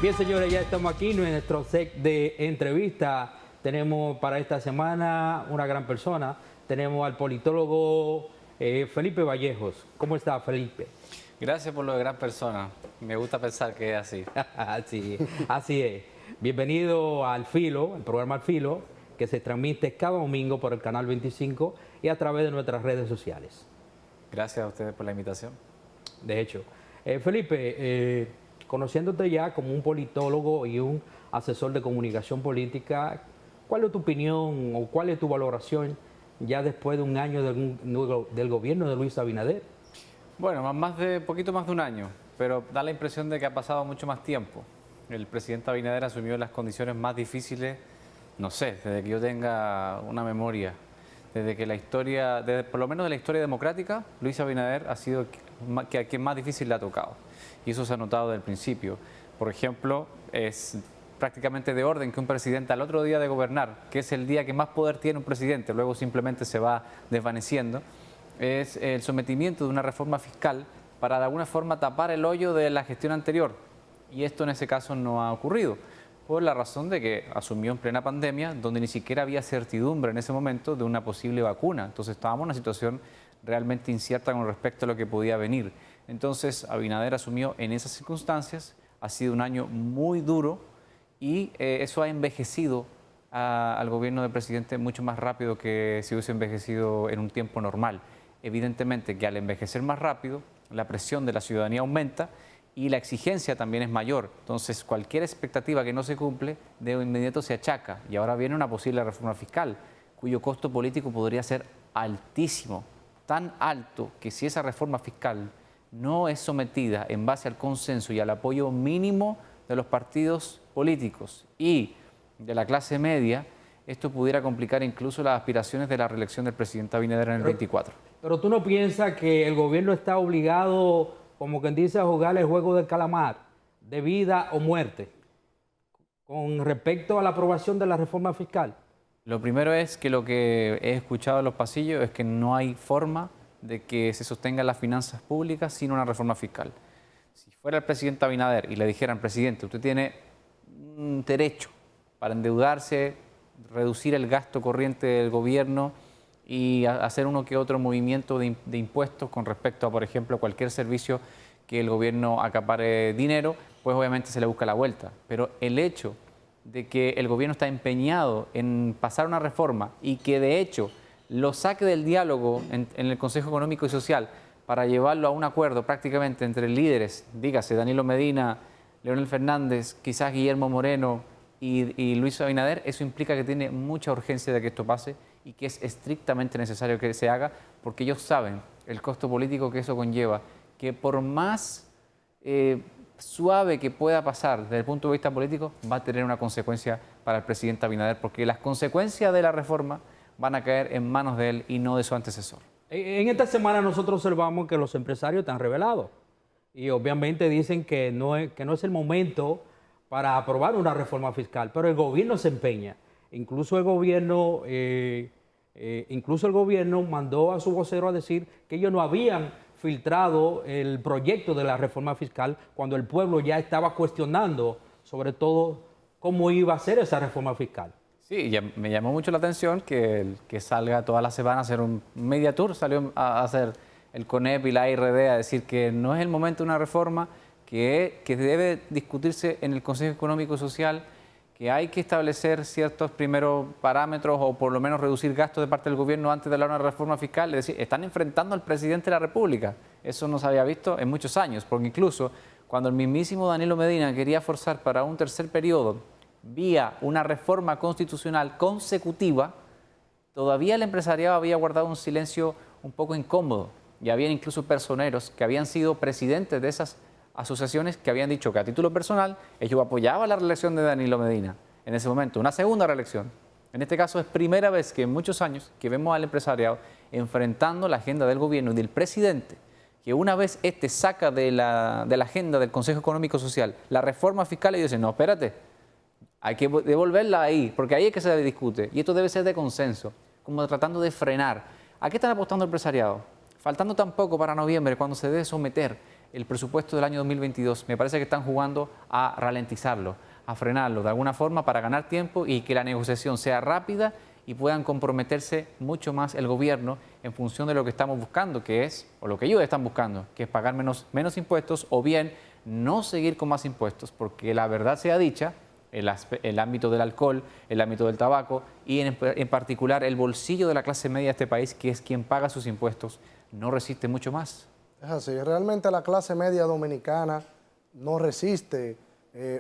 Bien, señores, ya estamos aquí en nuestro set de entrevista. Tenemos para esta semana una gran persona. Tenemos al politólogo Felipe Vallejos. ¿Cómo está, Felipe? Gracias por lo de gran persona. Me gusta pensar que es así. Sí, así es. Bienvenido al Filo, el programa Al Filo, que se transmite cada domingo por el canal 25 y a través de nuestras redes sociales. Gracias a ustedes por la invitación. De hecho, Felipe, conociéndote ya como un politólogo y un asesor de comunicación política, ¿cuál es tu opinión o cuál es tu valoración ya después de un año del gobierno de Luis Abinader? Bueno, poquito más de un año, pero da la impresión de que ha pasado mucho más tiempo. El presidente Abinader asumió las condiciones más difíciles, no sé, desde que yo tenga una memoria. Desde que la historia, por lo menos de la historia democrática, Luis Abinader ha sido a quien más difícil le ha tocado. Y eso se ha notado desde el principio. Por ejemplo, es prácticamente de orden que un presidente al otro día de gobernar, que es el día que más poder tiene un presidente, luego simplemente se va desvaneciendo, es el sometimiento de una reforma fiscal para de alguna forma tapar el hoyo de la gestión anterior. Y esto en ese caso no ha ocurrido, por la razón de que asumió en plena pandemia, donde ni siquiera había certidumbre en ese momento de una posible vacuna. Entonces estábamos en una situación realmente incierta con respecto a lo que podía venir. Entonces Abinader asumió en esas circunstancias, ha sido un año muy duro y eso ha envejecido al gobierno del presidente mucho más rápido que si hubiese envejecido en un tiempo normal. Evidentemente que al envejecer más rápido, la presión de la ciudadanía aumenta y la exigencia también es mayor. Entonces, cualquier expectativa que no se cumple, de inmediato se achaca. Y ahora viene una posible reforma fiscal, cuyo costo político podría ser altísimo, tan alto que si esa reforma fiscal no es sometida en base al consenso y al apoyo mínimo de los partidos políticos y de la clase media, esto pudiera complicar incluso las aspiraciones de la reelección del presidente Abinader en el 24. Pero tú no piensas que el gobierno está obligado, como quien dice, a jugar el juego del calamar, de vida o muerte, con respecto a la aprobación de la reforma fiscal. Lo primero es que lo que he escuchado en los pasillos es que no hay forma de que se sostengan las finanzas públicas sin una reforma fiscal. Si fuera el presidente Abinader y le dijeran, presidente, usted tiene un derecho para endeudarse, reducir el gasto corriente del gobierno y hacer uno que otro movimiento de impuestos con respecto a, por ejemplo, cualquier servicio que el gobierno acapare dinero, pues obviamente se le busca la vuelta. Pero el hecho de que el gobierno está empeñado en pasar una reforma y que de hecho lo saque del diálogo en el Consejo Económico y Social para llevarlo a un acuerdo prácticamente entre líderes, dígase Danilo Medina, Leonel Fernández, quizás Guillermo Moreno y Luis Abinader, eso implica que tiene mucha urgencia de que esto pase y que es estrictamente necesario que se haga porque ellos saben el costo político que eso conlleva, que por más suave que pueda pasar desde el punto de vista político, va a tener una consecuencia para el presidente Abinader, porque las consecuencias de la reforma van a caer en manos de él y no de su antecesor. En esta semana nosotros observamos que los empresarios están rebelados y obviamente dicen que no es el momento para aprobar una reforma fiscal, pero el gobierno se empeña. Incluso el gobierno mandó a su vocero a decir que ellos no habían filtrado el proyecto de la reforma fiscal cuando el pueblo ya estaba cuestionando sobre todo cómo iba a ser esa reforma fiscal. Sí, me llamó mucho la atención que salga toda la semana a hacer un media tour, salió a hacer el CONEP y la ARD a decir que no es el momento de una reforma, que debe discutirse en el Consejo Económico y Social, que hay que establecer ciertos primeros parámetros o por lo menos reducir gastos de parte del gobierno antes de hablar de una reforma fiscal. Es decir, están enfrentando al presidente de la República. Eso no se había visto en muchos años, porque incluso cuando el mismísimo Danilo Medina quería forzar para un tercer periodo vía una reforma constitucional consecutiva, todavía el empresariado había guardado un silencio un poco incómodo y había incluso personeros que habían sido presidentes de esas asociaciones que habían dicho que a título personal ellos apoyaban la reelección de Danilo Medina en ese momento, una segunda reelección. En este caso es primera vez que en muchos años que vemos al empresariado enfrentando la agenda del gobierno y del presidente, que una vez este saca de la agenda del Consejo Económico y Social la reforma fiscal y dice, no, espérate, hay que devolverla ahí, porque ahí es que se discute y esto debe ser de consenso, como tratando de frenar. ¿A qué están apostando el empresariado? Faltando tan poco para noviembre, cuando se debe someter el presupuesto del año 2022. Me parece que están jugando a ralentizarlo, a frenarlo de alguna forma para ganar tiempo y que la negociación sea rápida y puedan comprometerse mucho más el gobierno en función de lo que estamos buscando, que es, o lo que ellos están buscando, que es pagar menos impuestos o bien no seguir con más impuestos, porque la verdad sea dicha, el ámbito del alcohol, el ámbito del tabaco y en particular el bolsillo de la clase media de este país, que es quien paga sus impuestos, no resiste mucho más. Es así, realmente la clase media dominicana no resiste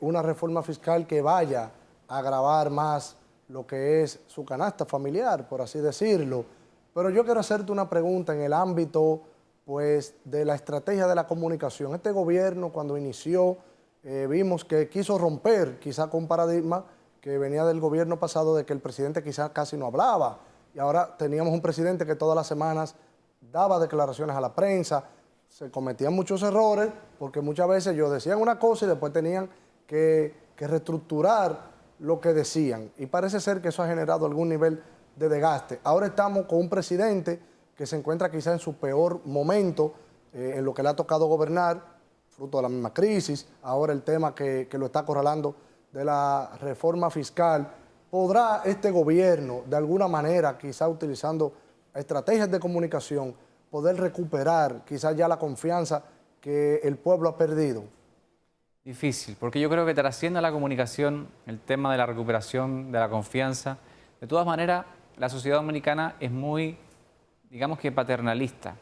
una reforma fiscal que vaya a agravar más lo que es su canasta familiar, por así decirlo. Pero yo quiero hacerte una pregunta en el ámbito, pues, de la estrategia de la comunicación. Este gobierno, cuando inició, vimos que quiso romper quizá con un paradigma que venía del gobierno pasado de que el presidente quizás casi no hablaba. Y ahora teníamos un presidente que todas las semanas daba declaraciones a la prensa. Se cometían muchos errores porque muchas veces ellos decían una cosa y después tenían que reestructurar lo que decían. Y parece ser que eso ha generado algún nivel de desgaste. Ahora estamos con un presidente que se encuentra quizá en su peor momento en lo que le ha tocado gobernar, fruto de la misma crisis, ahora el tema que lo está acorralando de la reforma fiscal. ¿Podrá este gobierno, de alguna manera, quizá utilizando estrategias de comunicación, poder recuperar quizás ya la confianza que el pueblo ha perdido? Difícil, porque yo creo que trasciende a la comunicación el tema de la recuperación de la confianza. De todas maneras, la sociedad dominicana es muy, digamos que paternalista.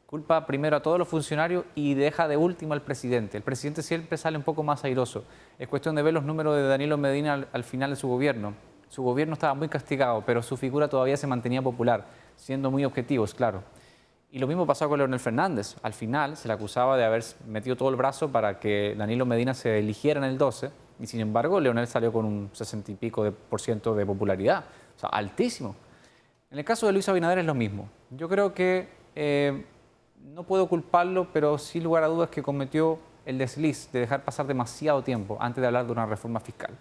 Culpa primero a todos los funcionarios y deja de último al presidente. El presidente siempre sale un poco más airoso. Es cuestión de ver los números de Danilo Medina al final de su gobierno. Su gobierno estaba muy castigado, pero su figura todavía se mantenía popular, siendo muy objetivos, claro. Y lo mismo pasó con Leonel Fernández. Al final se le acusaba de haber metido todo el brazo para que Danilo Medina se eligiera en el 12, y sin embargo Leonel salió con un 60 y pico % de popularidad, o sea, altísimo. En el caso de Luis Abinader es lo mismo. Yo creo que no puedo culparlo, pero sin lugar a dudas que cometió el desliz de dejar pasar demasiado tiempo antes de hablar de una reforma fiscal.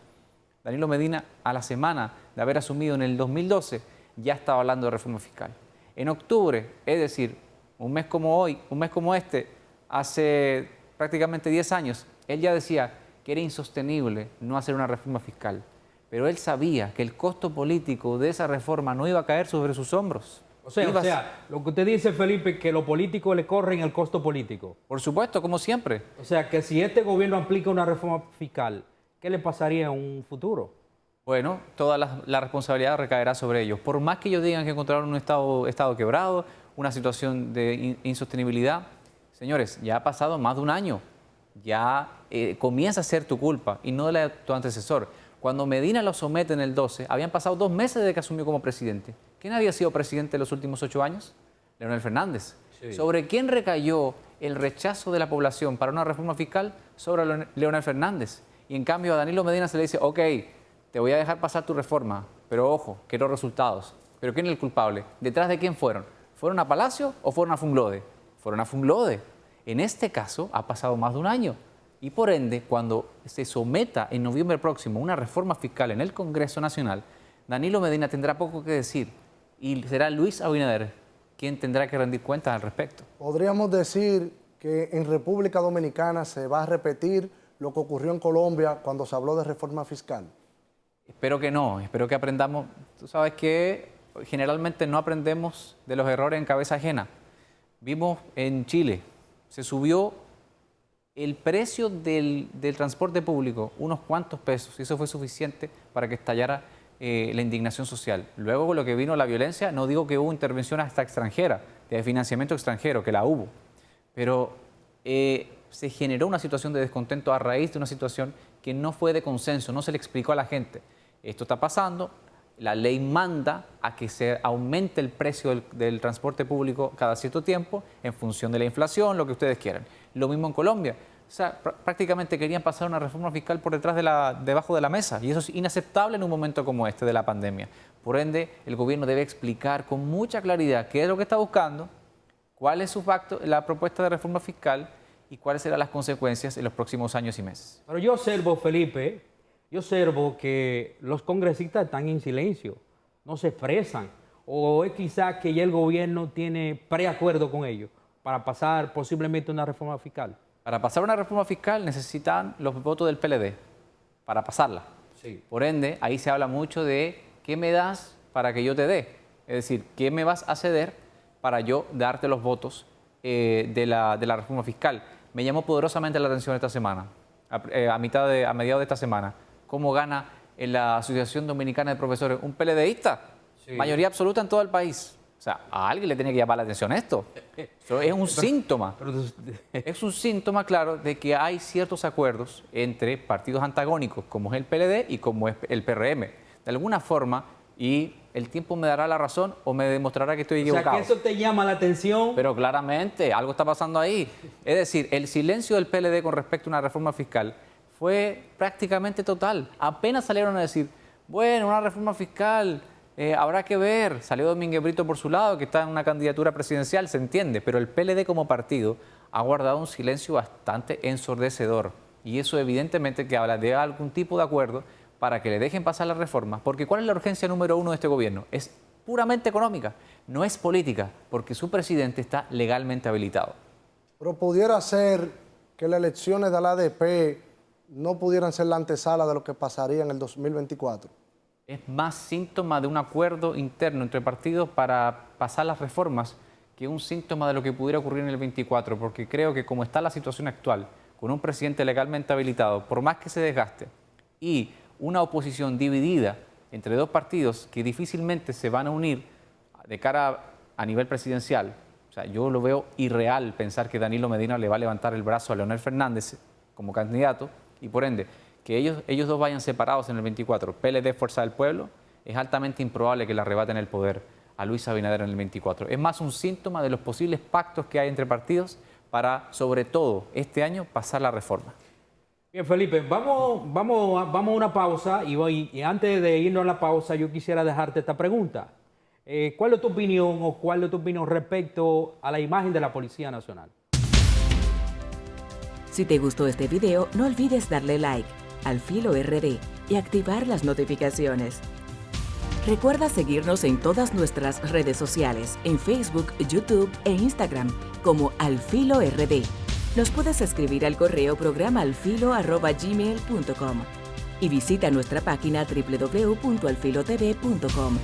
Danilo Medina, a la semana de haber asumido en el 2012, ya estaba hablando de reforma fiscal. En octubre, es decir, un mes como hoy, un mes como este, hace prácticamente 10 años, él ya decía que era insostenible no hacer una reforma fiscal. Pero él sabía que el costo político de esa reforma no iba a caer sobre sus hombros. O sea, lo que usted dice, Felipe, que los políticos le corren el costo político. Por supuesto, como siempre. O sea, que si este gobierno aplica una reforma fiscal, ¿qué le pasaría en un futuro? Bueno, toda la responsabilidad recaerá sobre ellos. Por más que ellos digan que encontraron un estado quebrado, una situación de insostenibilidad, señores, ya ha pasado más de un año. Ya comienza a ser tu culpa y no la de tu antecesor. Cuando Medina lo somete en el 12, habían pasado 2 meses desde que asumió como presidente. ¿Quién había sido presidente en los últimos 8 años? Leonel Fernández. Sí. ¿Sobre quién recayó el rechazo de la población para una reforma fiscal? Sobre Leonel Fernández. Y en cambio a Danilo Medina se le dice, ok, te voy a dejar pasar tu reforma, pero ojo, quiero resultados. ¿Pero quién es el culpable? ¿Detrás de quién fueron? ¿Fueron a Palacio o fueron a Funglode? Fueron a Funglode. En este caso ha pasado más de un año. Y por ende, cuando se someta en noviembre próximo una reforma fiscal en el Congreso Nacional, Danilo Medina tendrá poco que decir y será Luis Abinader quien tendrá que rendir cuentas al respecto. ¿Podríamos decir que en República Dominicana se va a repetir lo que ocurrió en Colombia cuando se habló de reforma fiscal? Espero que no, espero que aprendamos. Tú sabes que generalmente no aprendemos de los errores en cabeza ajena. Vimos en Chile, se subió el precio del transporte público unos cuantos pesos y eso fue suficiente para que estallara la indignación social. Luego, con lo que vino la violencia, no digo que hubo intervención hasta extranjera, de financiamiento extranjero, que la hubo, pero se generó una situación de descontento a raíz de una situación que no fue de consenso, no se le explicó a la gente. Esto está pasando, la ley manda a que se aumente el precio del transporte público cada cierto tiempo en función de la inflación, lo que ustedes quieran. Lo mismo en Colombia. O sea, prácticamente querían pasar una reforma fiscal por detrás debajo de la mesa y eso es inaceptable en un momento como este de la pandemia. Por ende, el gobierno debe explicar con mucha claridad qué es lo que está buscando, cuál es la propuesta de reforma fiscal y cuáles serán las consecuencias en los próximos años y meses. Pero yo observo, Felipe, que los congresistas están en silencio, no se expresan, o es quizás que ya el gobierno tiene preacuerdo con ellos para pasar posiblemente una reforma fiscal. Para pasar una reforma fiscal necesitan los votos del PLD para pasarla. Sí. Por ende, ahí se habla mucho de qué me das para que yo te dé. Es decir, qué me vas a ceder para yo darte los votos de la reforma fiscal. Me llamó poderosamente la atención esta semana, a mediados de esta semana, cómo gana en la Asociación Dominicana de Profesores un PLDista, Sí. mayoría absoluta en todo el país. O sea, a alguien le tiene que llamar la atención esto. Eso es un síntoma. Es un síntoma, claro, de que hay ciertos acuerdos entre partidos antagónicos, como es el PLD y como es el PRM. De alguna forma, y el tiempo me dará la razón o me demostrará que estoy equivocado. O sea, que eso te llama la atención. Pero claramente, algo está pasando ahí. Es decir, el silencio del PLD con respecto a una reforma fiscal fue prácticamente total. Apenas salieron a decir, bueno, una reforma fiscal, habrá que ver. Salió Domínguez Brito por su lado, que está en una candidatura presidencial, se entiende. Pero el PLD como partido ha guardado un silencio bastante ensordecedor. Y eso evidentemente que habla de algún tipo de acuerdo para que le dejen pasar la reforma. Porque ¿cuál es la urgencia número uno de este gobierno? Es puramente económica, no es política, porque su presidente está legalmente habilitado. Pero pudiera ser que las elecciones de la ADP no pudieran ser la antesala de lo que pasaría en el 2024. Es más síntoma de un acuerdo interno entre partidos para pasar las reformas que un síntoma de lo que pudiera ocurrir en el 24, porque creo que como está la situación actual, con un presidente legalmente habilitado, por más que se desgaste, y una oposición dividida entre dos partidos que difícilmente se van a unir de cara a nivel presidencial. O sea, yo lo veo irreal pensar que Danilo Medina le va a levantar el brazo a Leonel Fernández como candidato y por ende que ellos dos vayan separados en el 24, PLD, Fuerza del Pueblo, es altamente improbable que le arrebaten el poder a Luis Abinader en el 24. Es más un síntoma de los posibles pactos que hay entre partidos para, sobre todo, este año pasar la reforma. Bien, Felipe, vamos a una pausa y antes de irnos a la pausa yo quisiera dejarte esta pregunta. ¿Cuál es tu opinión respecto a la imagen de la Policía Nacional? Si te gustó este video, no olvides darle like, Al Filo RD, y activar las notificaciones. Recuerda seguirnos en todas nuestras redes sociales, en Facebook, YouTube e Instagram, como Al Filo RD. Nos puedes escribir al correo programa@alfilo.gmail.com y visita nuestra página www.alfilotv.com.